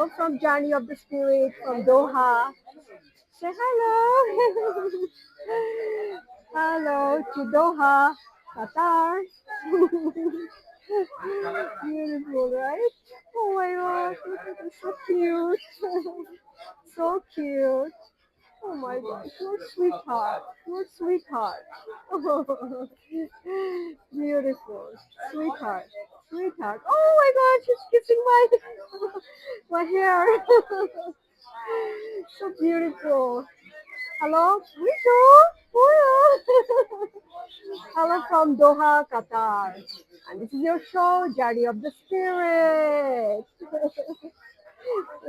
Hello from Journey of the Spirit from Doha. Say hello. Hello to Doha, Qatar. Beautiful, right? Oh my gosh, look at this, so cute. So cute. Oh my gosh, you're sweetheart. You're sweetheart. Oh, beautiful. Sweetheart. Sweetheart. Oh my god, she's kissing my my hair. So beautiful. Hello, Rico. Hola. Hello from Doha, Qatar. And this is your show, Journey of the Spirit.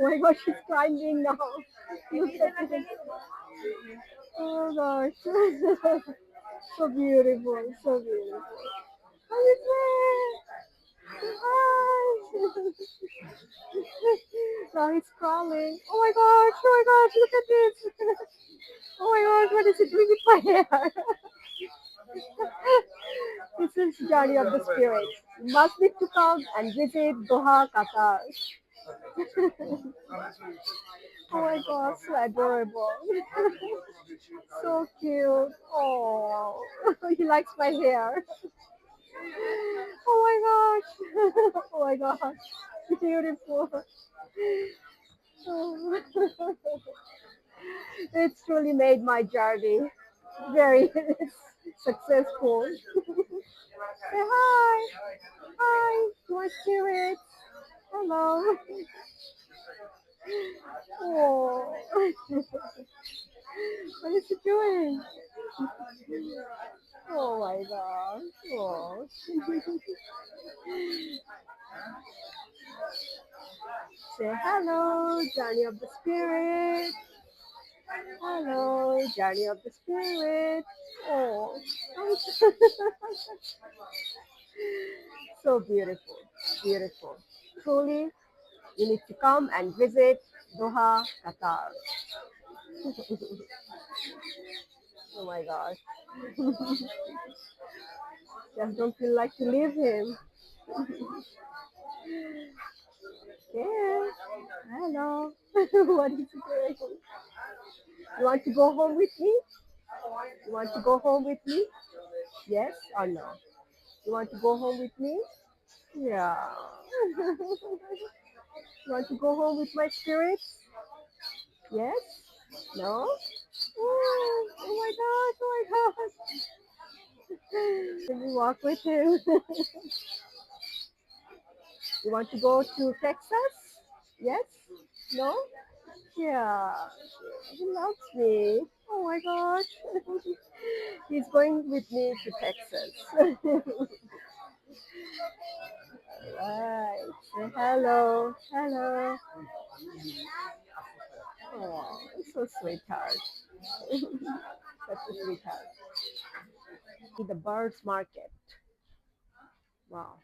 Oh my gosh, she's climbing now. Look at this. Oh gosh. So beautiful, so beautiful. How is it? Hi. Now he's crawling. Oh my gosh, look at this. Oh my gosh, what is it doing with my hair? This is Journey of the Spirit. You must need to come and visit Doha, Qatar. Oh my god, so adorable. So cute. Oh, he likes my hair. Oh my gosh. Oh my gosh. Beautiful. Oh. It's truly made my journey very successful. Say hi. Hi, my spirit. Hello. Oh. What is he doing? Oh my gosh. Oh. Say hello, journey of the spirit. Hello, journey of the spirit. Oh, so beautiful, beautiful. Truly, you need to come and visit Doha, Qatar. Oh my gosh, just don't feel like to leave him. Yeah, hello. What is he doing? You want to go home with me? You want to go home with me? Yes or no? You want to go home with me? Yeah. You want to go home with my spirits? Yes? No? Oh my gosh, oh my gosh. Let me walk with him. You want to go to Texas? Yes? No? Yeah. He loves me. Oh my gosh. He's going with me to Texas. Right. Say hello. Hello. Oh, so sweetheart. Such a sweetheart. The birds market. Wow.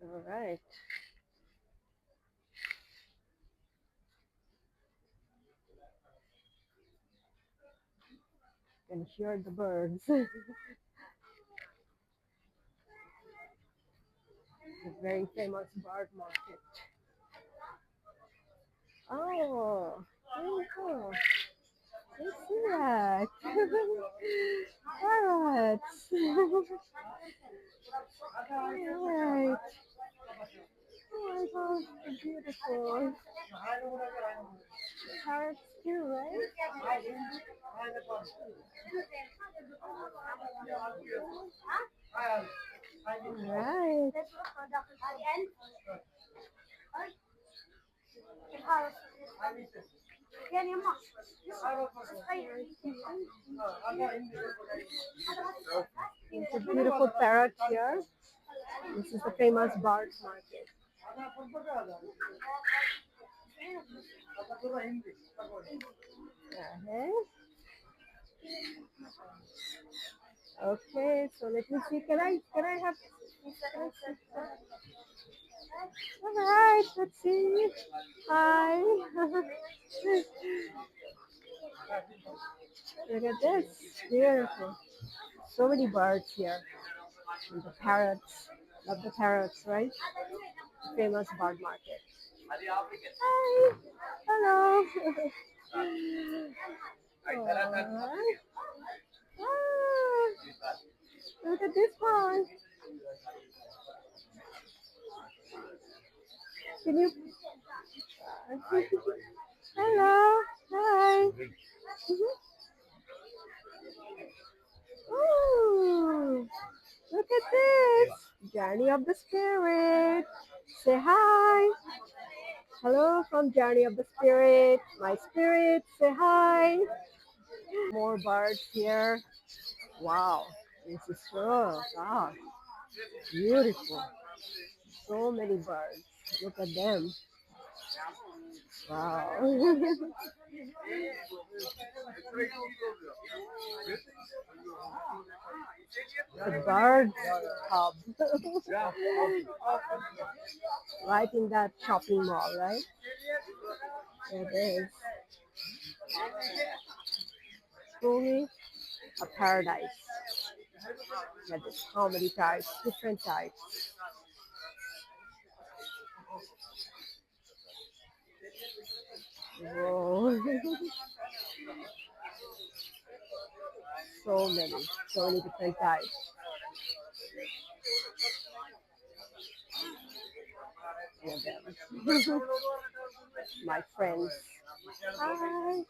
All right. Can hear the birds. The very famous bird market. Oh, there you go. You see that? Parrots. Alright. Oh my gosh, so beautiful. Parrots too, right? Alright. There's a beautiful parrot here. This is the famous bird market. Okay. Okay, so let me see. Can I have? All right, let's see. Hi. Look at this. Beautiful. So many birds here. And the parrots. Love the parrots, right? Famous bird market. Hi. Hello. Alright. Ah, look at this one. Can you? Hello. Hi. Mhm. Ooh, look at this. Journey of the Spirit. Say hi. Hello from Journey of the Spirit. My spirit, say hi. More birds here. Wow, this is so beautiful. So many birds. Look at them. Wow. The birds hub. Right in that shopping mall, right? It is. Truly a paradise. That is how many types, different types. Whoa. So many different types. Yeah, them. My friends. Hi.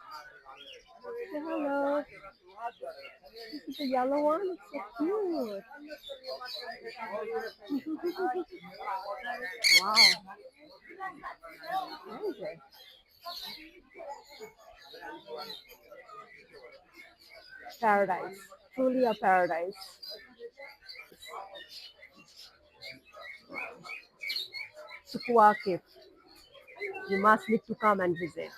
Say hello. This is the yellow one. So cute. Wow. Where is it? Paradise. Truly a paradise. Souq Waqif. You must need to come and visit.